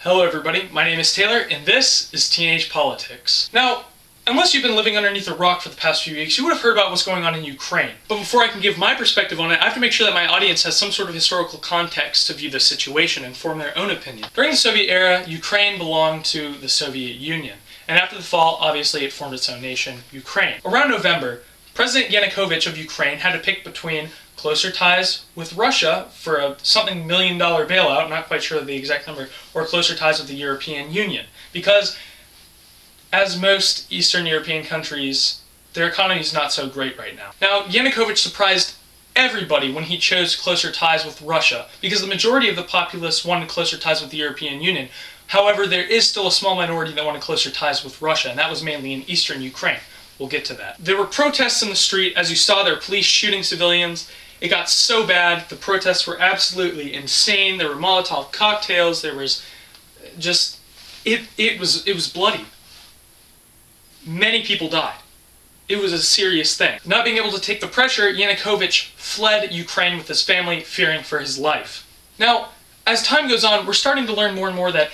Hello everybody, my name is Taylor, and this is Teenage Politics. Now, unless you've been living underneath a rock for the past few weeks, you would have heard about what's going on in Ukraine. But before I can give my perspective on it, I have to make sure that my audience has some sort of historical context to view the situation and form their own opinion. During the Soviet era, Ukraine belonged to the Soviet Union. And after the fall, obviously it formed its own nation, Ukraine. Around November, President Yanukovych of Ukraine had to pick between closer ties with Russia for a something $1 million bailout, not quite sure of the exact number, or closer ties with the European Union. Because, as most Eastern European countries, their economy is not so great right now. Now, Yanukovych surprised everybody when he chose closer ties with Russia, because the majority of the populace wanted closer ties with the European Union. However, there is still a small minority that wanted closer ties with Russia, and that was mainly in eastern Ukraine. We'll get to that. There were protests in the street. As you saw, there were police shooting civilians. It got so bad, the protests were absolutely insane. There were Molotov cocktails, there was just, it was bloody. Many people died. It was a serious thing. Not being able to take the pressure, Yanukovych fled Ukraine with his family, fearing for his life. Now, as time goes on, we're starting to learn more and more that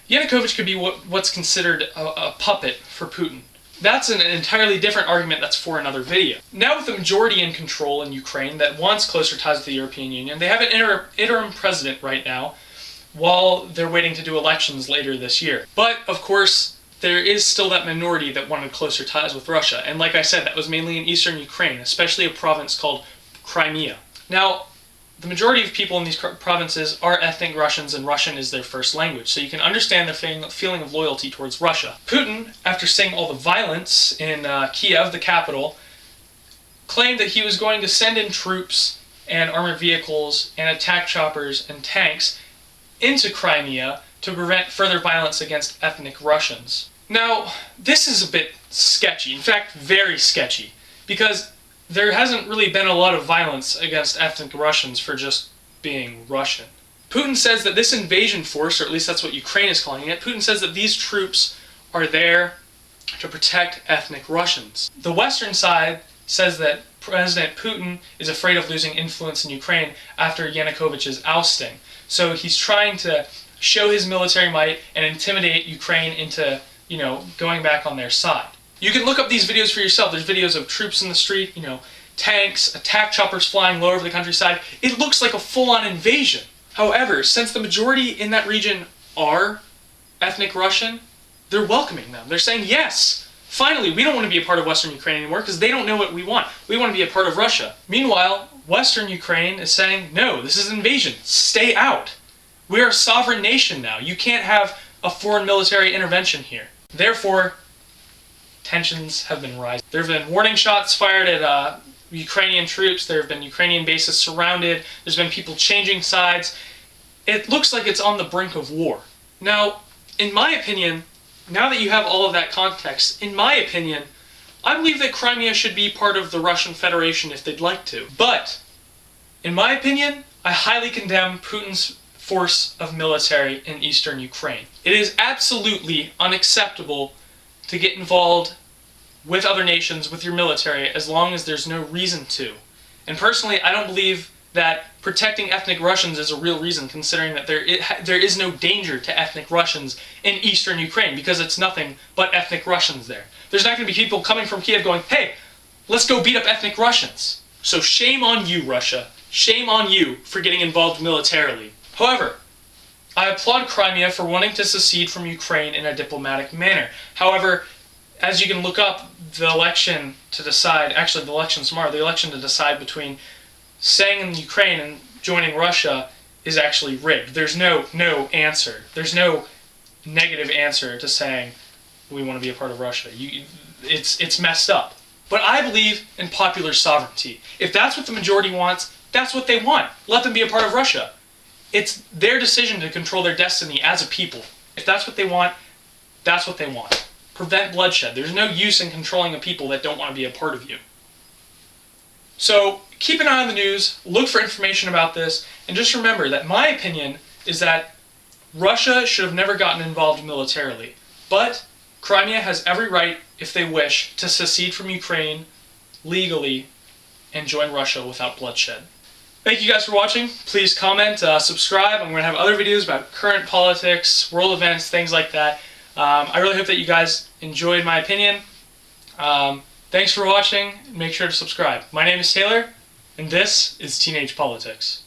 Yanukovych could be what's considered a puppet for Putin. That's an entirely different argument that's for another video. Now with the majority in control in Ukraine that wants closer ties with the European Union, they have an interim president right now while they're waiting to do elections later this year. But, of course, there is still that minority that wanted closer ties with Russia. And like I said, that was mainly in eastern Ukraine, especially a province called Crimea. Now, the majority of people in these provinces are ethnic Russians, and Russian is their first language, so you can understand their feeling of loyalty towards Russia. Putin, after seeing all the violence in Kiev, the capital, claimed that he was going to send in troops and armored vehicles and attack choppers and tanks into Crimea to prevent further violence against ethnic Russians. Now, this is a bit sketchy, in fact, very sketchy, because there hasn't really been a lot of violence against ethnic Russians for just being Russian. Putin says that this invasion force, or at least that's what Ukraine is calling it, Putin says that these troops are there to protect ethnic Russians. The Western side says that President Putin is afraid of losing influence in Ukraine after Yanukovych's ousting. So he's trying to show his military might and intimidate Ukraine into, going back on their side. You can look up these videos for yourself. There's videos of troops in the street, tanks, attack choppers flying low over the countryside. It looks like a full-on invasion. However, since the majority in that region are ethnic Russian, they're welcoming them. They're saying, yes, finally, we don't want to be a part of Western Ukraine anymore because they don't know what we want. We want to be a part of Russia. Meanwhile, Western Ukraine is saying, no, this is invasion. Stay out. We're a sovereign nation now. You can't have a foreign military intervention here. Therefore, tensions have been rising. There have been warning shots fired at Ukrainian troops. There have been Ukrainian bases surrounded. There's been people changing sides. It looks like it's on the brink of war. Now, in my opinion, now that you have all of that context, in my opinion, I believe that Crimea should be part of the Russian Federation if they'd like to. But, in my opinion, I highly condemn Putin's force of military in eastern Ukraine. It is absolutely unacceptable to get involved with other nations, with your military, as long as there's no reason to. And personally, I don't believe that protecting ethnic Russians is a real reason, considering that there is no danger to ethnic Russians in eastern Ukraine, because it's nothing but ethnic Russians there. There's not going to be people coming from Kiev going, hey, let's go beat up ethnic Russians. So shame on you, Russia. Shame on you for getting involved militarily. However, I applaud Crimea for wanting to secede from Ukraine in a diplomatic manner. However, as you can look up, the election to decide, actually the election's tomorrow, the election to decide between staying in Ukraine and joining Russia is actually rigged. There's no answer. There's no negative answer to saying we want to be a part of Russia. It's messed up. But I believe in popular sovereignty. If that's what the majority wants, that's what they want. Let them be a part of Russia. It's their decision to control their destiny as a people. If that's what they want, that's what they want. Prevent bloodshed. There's no use in controlling a people that don't want to be a part of you. So keep an eye on the news, look for information about this, and just remember that my opinion is that Russia should have never gotten involved militarily. But Crimea has every right, if they wish, to secede from Ukraine legally and join Russia without bloodshed. Thank you guys for watching. Please comment, subscribe. I'm going to have other videos about current politics, world events, things like that. I really hope that you guys enjoyed my opinion. Thanks for watching. Make sure to subscribe. My name is Taylor, and this is Teenage Politics.